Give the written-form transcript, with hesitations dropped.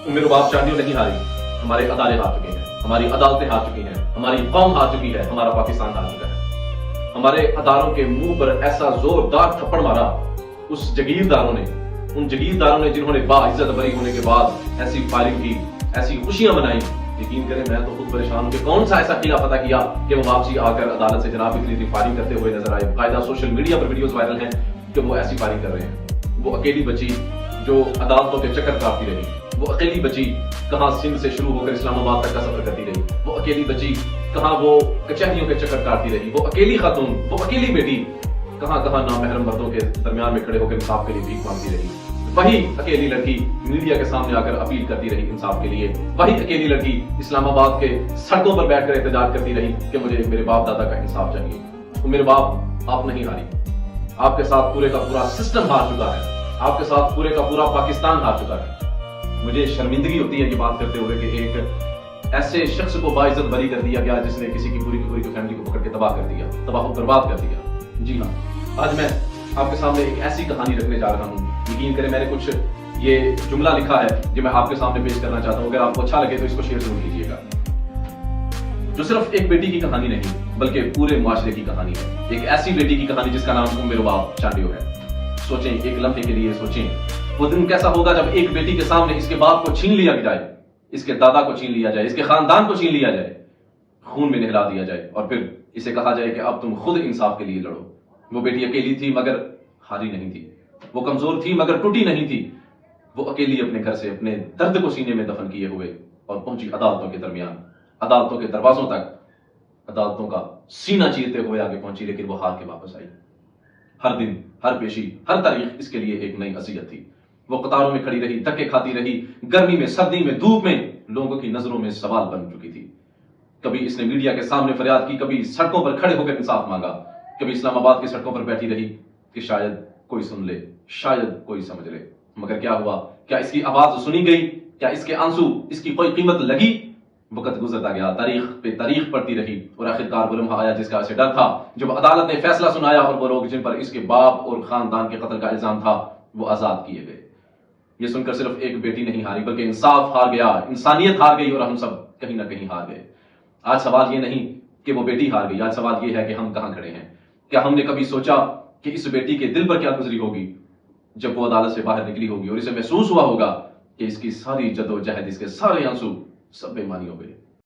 میرے باپ چاندیوں نہیں ہاری، ہمارے ادارے ہار چکے ہیں، ہماری عدالتیں ہار چکی ہیں، ہماری قوم ہار چکی ہے، ہمارا پاکستان ہار چکا ہے۔ ہمارے اداروں کے منہ پر ایسا زوردار تھپڑ مارا اس جگیرداروں نے، ان جگیرداروں نے جنہوں نے باعزت بری ہونے کے بعد ایسی فائرنگ کی، ایسی خوشیاں منائی۔ یقین کریں میں تو خود پریشان ہوں کہ کون سا ایسا قلعہ فتح کیا کہ وہ واپسی آ کر عدالت سے جناب اتنی فائرنگ کرتے ہوئے نظر آئے۔ باقاعدہ سوشل میڈیا پر ویڈیوز وائرل ہیں کہ وہ ایسی فائرنگ کر رہے ہیں۔ وہ اکیلی بچی جو عدالتوں کے چکر کاٹتی رہی، وہ اکیلی بچی کہاں سندھ سے شروع ہو کر اسلام آباد تک کا سفر کرتی رہی، وہ اکیلی بچی کہاں وہ کچہریوں کے چکر کاٹتی رہی، وہ اکیلی خاتون، وہ اکیلی بیٹی کہاں کہاں نامحرم مردوں کے درمیان میں کھڑے ہو کر انصاف کے لیے بھیک مانگتی رہی۔ وہی اکیلی لڑکی میڈیا کے سامنے آ کر اپیل کرتی رہی انصاف کے لیے۔ وہی اکیلی لڑکی اسلام آباد کے سڑکوں پر بیٹھ کر احتجاج کرتی رہی کہ مجھے میرے باپ دادا کا انصاف چاہیے۔ تو میرے باپ آپ نہیں ہاری، آپ کے ساتھ پورے کا پورا سسٹم ہار چکا ہے، آپ کے ساتھ پورے کا پورا پاکستان ہار چکا ہے۔ مجھے شرمندگی ہوتی ہے یہ بات کرتے ہوئے کہ ایک ایسے شخص کو باعزت بری کر دیا گیا جس نے کسی کی پوری کی پوری فیملی کو پکڑ کے تباہ کر دیا، تباہ و برباد کر دیا۔ جی ہاں، آج میں آپ کے سامنے ایک ایسی کہانی رکھنے جا رہا ہوں۔ یقین کریں میں نے کچھ یہ جملہ لکھا ہے جو میں آپ کے سامنے پیش کرنا چاہتا ہوں، اگر آپ کو اچھا لگے تو اس کو شیئر ضرور کیجیے گا۔ جو صرف ایک بیٹی کی کہانی نہیں بلکہ پورے معاشرے کی کہانی ہے، ایک ایسی بیٹی کی کہانی جس کا نام میرے باپ چانڈیو ہے۔ سوچیں، ایک لمحے کے لیے سوچیں، وہ دن کیسا ہوگا جب ایک بیٹی کے سامنے اس کے باپ کو چھین لیا جائے، اس کے دادا کو چھین لیا جائے، اس کے خاندان کو چھین لیا جائے، خون میں نہلا دیا جائے اور پھر اسے کہا جائے کہ اب تم خود انصاف کے لیے لڑو۔ وہ بیٹی اکیلی تھی مگر ہاری نہیں تھی، وہ کمزور تھی مگر ٹوٹی نہیں تھی، وہ اکیلی اپنے گھر سے اپنے درد کو سینے میں دفن کیے ہوئے اور پہنچی عدالتوں کے درمیان، عدالتوں کے دروازوں تک، عدالتوں کا سینہ چیرتے ہوئے آگے پہنچی، لیکن وہ ہار کے واپس آئی۔ ہر دن، ہر پیشی، ہر تاریخ اس کے لیے ایک نئی اذیت تھی۔ وہ قطاروں میں کھڑی رہی، دھکے کھاتی رہی، گرمی میں، سردی میں، دھوپ میں، لوگوں کی نظروں میں سوال بن چکی تھی۔ کبھی اس نے میڈیا کے سامنے فریاد کی، کبھی سڑکوں پر کھڑے ہو کر انصاف مانگا، کبھی اسلام آباد کی سڑکوں پر بیٹھی رہی کہ شاید کوئی سن لے، شاید کوئی سمجھ لے۔ مگر کیا ہوا؟ کیا اس کی آواز سنی گئی؟ کیا اس کے آنسو، اس کی کوئی قیمت لگی؟ وقت گزرتا گیا، تاریخ پہ تاریخ پڑتی رہی اور آخرکار وہ لمحہ آیا جس کا اسے ڈر تھا، جب عدالت نے فیصلہ سنایا اور وہ لوگ جن پر اس کے باپ اور خاندان کے قتل کا الزام تھا وہ آزاد کیے گئے۔ یہ سن کر صرف ایک بیٹی نہیں ہاری بلکہ انصاف ہار گیا، انسانیت ہار گئی اور ہم سب کہیں نہ کہیں ہار گئے۔ آج سوال یہ نہیں کہ وہ بیٹی ہار گئی، آج سوال یہ ہے کہ ہم کہاں کھڑے ہیں۔ کیا ہم نے کبھی سوچا کہ اس بیٹی کے دل پر کیا گزری ہوگی جب وہ عدالت سے باہر نکلی ہوگی اور اسے محسوس ہوا ہوگا کہ اس کی ساری جدوجہد، اس کے سارے آنسو سب بے معنی ہو گئے۔